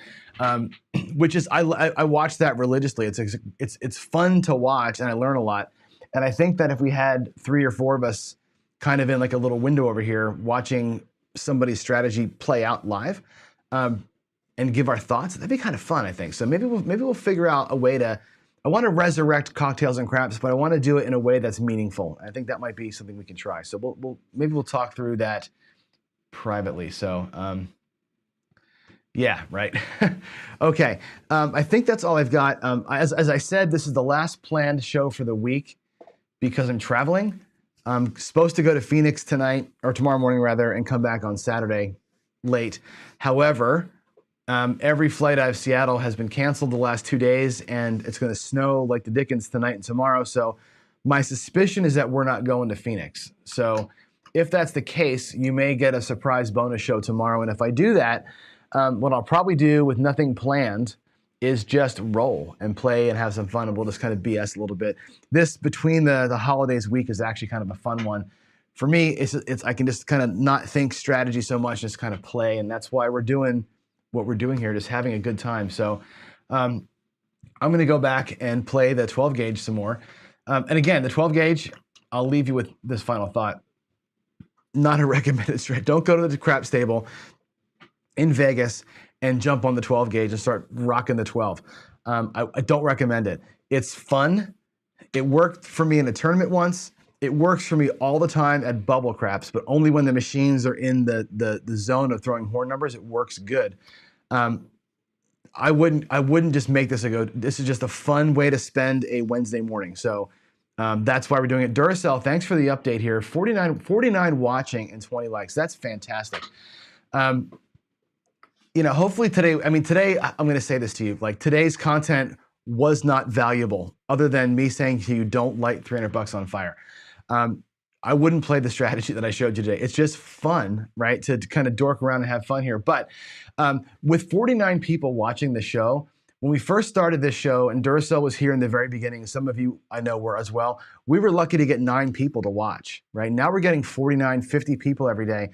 Which is, I watch that religiously. It's fun to watch, and I learn a lot. And I think that if we had 3 or 4 of us kind of in like a little window over here watching somebody's strategy play out live, and give our thoughts, that'd be kind of fun, I think. So maybe we'll figure out a way to, I want to resurrect Cocktails and Craps, but I want to do it in a way that's meaningful. I think that might be something we can try. So maybe we'll talk through that privately. So yeah, right. Okay, I think that's all I've got. As I said, this is the last planned show for the week because I'm traveling. I'm supposed to go to Phoenix tonight, or tomorrow morning rather, and come back on Saturday late. However, every flight out of Seattle has been canceled the last 2 days, and it's going to snow like the dickens tonight and tomorrow. So my suspicion is that we're not going to Phoenix. So if that's the case, you may get a surprise bonus show tomorrow. And if I do that, what I'll probably do with nothing planned is just roll and play and have some fun, and we'll just kind of BS a little bit. This between the holidays week is actually kind of a fun one. For me, it's I can just kind of not think strategy so much, just kind of play, and that's why we're doing what we're doing here, just having a good time. So I'm going to go back and play the 12 gauge some more. And again, the 12 gauge, I'll leave you with this final thought. Not a recommended strat. Don't go to the crap stable in Vegas and jump on the 12 gauge and start rocking the 12. I don't recommend it. It's fun. It worked for me in a tournament once. It works for me all the time at bubble craps, but only when the machines are in the zone of throwing horn numbers, it works good. I wouldn't just make this a go. This is just a fun way to spend a Wednesday morning. So that's why we're doing it. Duracell, thanks for the update here. 49 watching and 20 likes. That's fantastic. You know, hopefully today, today I'm going to say this to you, like today's content was not valuable other than me saying to you, don't light $300 on fire. I wouldn't play the strategy that I showed you today. It's just fun, right? To kind of dork around and have fun here. But with 49 people watching the show, when we first started this show, and Duracell was here in the very beginning, some of you I know were as well, we were lucky to get 9 people to watch, right? Now we're getting 49, 50 people every day.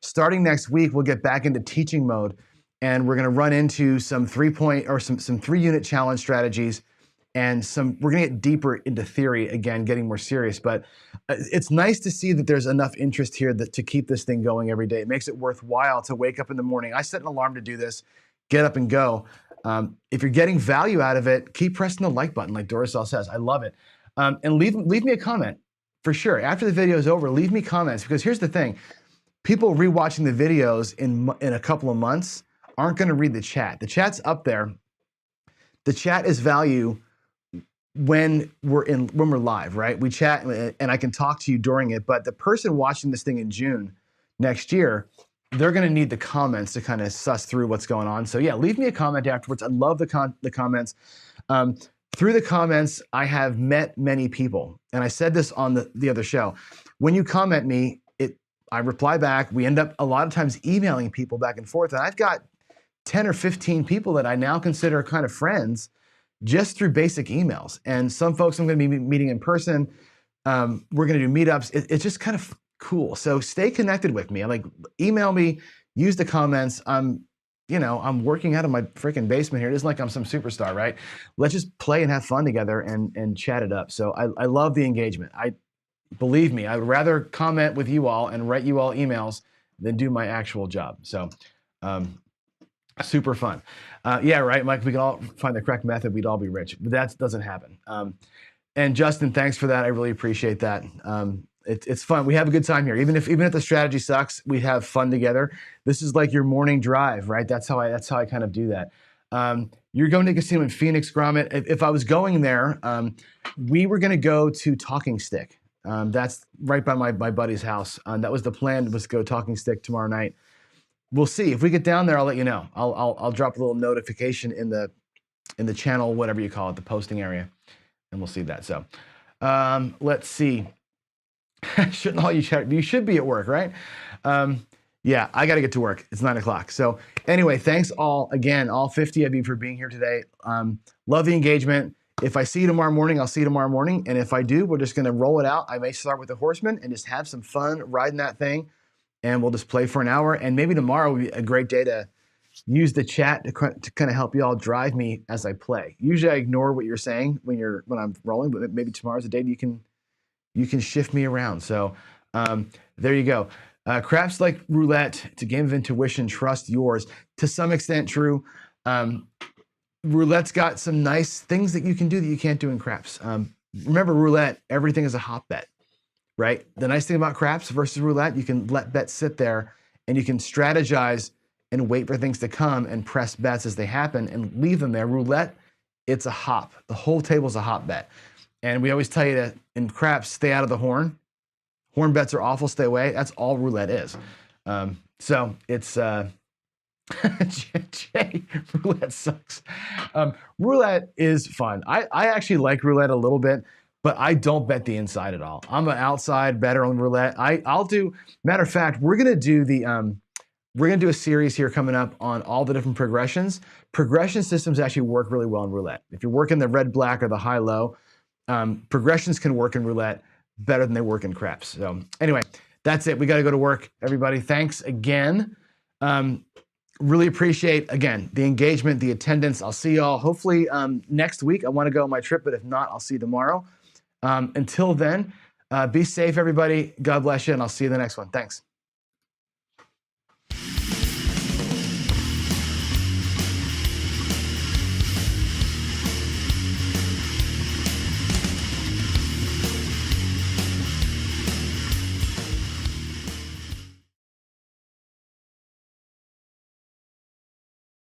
Starting next week, we'll get back into teaching mode, and we're gonna run into some 3-unit challenge strategies, and we're gonna get deeper into theory again, getting more serious. But it's nice to see that there's enough interest here to keep this thing going every day. It makes it worthwhile to wake up in the morning. I set an alarm to do this, get up and go. If you're getting value out of it, keep pressing the like button, like Duracell says. I love it. And leave me a comment for sure. After the video is over, leave me comments, because here's the thing: people rewatching the videos in a couple of months aren't going to read the chat. The chat's up there. The chat is value when we're live, right? We chat and I can talk to you during it, but the person watching this thing in June next year, they're going to need the comments to kind of suss through what's going on. So yeah, leave me a comment afterwards. I love the comments. Through the comments, I have met many people, and I said this on the other show. When you comment me, I reply back. We end up a lot of times emailing people back and forth, and I've got 10 or 15 people that I now consider kind of friends just through basic emails. And some folks I'm going to be meeting in person. We're going to do meetups. It's just kind of cool. So stay connected with me. Email me, use the comments. I'm working out of my freaking basement here. It isn't like I'm some superstar, right? Let's just play and have fun together and chat it up. So I love the engagement. Believe me, I would rather comment with you all and write you all emails than do my actual job. So Super fun. Yeah, right, Mike. If we could all find the correct method, we'd all be rich. But that doesn't happen. And Justin, thanks for that. I really appreciate that. It's fun. We have a good time here. Even if the strategy sucks, we have fun together. This is like your morning drive, right? That's how I kind of do that. You're going to a casino in Phoenix, Gromit. If I was going there, we were going to go to Talking Stick. That's right by my buddy's house. That was the plan, was to go Talking Stick tomorrow night. We'll see. If we get down there, I'll let you know. I'll drop a little notification in the channel, whatever you call it, the posting area, and we'll see that. So let's see. Shouldn't all you should be at work, right? Yeah, I got to get to work. It's 9 o'clock. So anyway, thanks all again, all 50 of you for being here today. Love the engagement. If I see you tomorrow morning, I'll see you tomorrow morning. And if I do, we're just going to roll it out. I may start with the horseman and just have some fun riding that thing. And we'll just play for an hour. And maybe tomorrow will be a great day to use the chat to kind of help you all drive me as I play. Usually I ignore what you're saying when I'm rolling, but maybe tomorrow's a day you can shift me around. So there you go. Craps like roulette. It's a game of intuition. Trust yours. To some extent, true. Roulette's got some nice things that you can do that you can't do in craps. Remember, roulette, everything is a hop bet. Right? The nice thing about craps versus roulette, you can let bets sit there and you can strategize and wait for things to come and press bets as they happen and leave them there. Roulette, it's a hop. The whole table's a hop bet. And we always tell you to, in craps, stay out of the horn. Horn bets are awful, stay away. That's all roulette is. So it's, Jay, roulette sucks. Roulette is fun. I actually like roulette a little bit, but I don't bet the inside at all. I'm an outside better on roulette. I'll do, matter of fact, we're gonna do a series here coming up on all the different progressions. Progression systems actually work really well in roulette. If you're working the red, black, or the high, low, progressions can work in roulette better than they work in craps. So anyway, that's it. We gotta go to work, everybody. Thanks again. Really appreciate, again, the engagement, the attendance. I'll see y'all hopefully next week. I wanna go on my trip, but if not, I'll see you tomorrow. Until then, be safe, everybody. God bless you, and I'll see you in the next one. Thanks.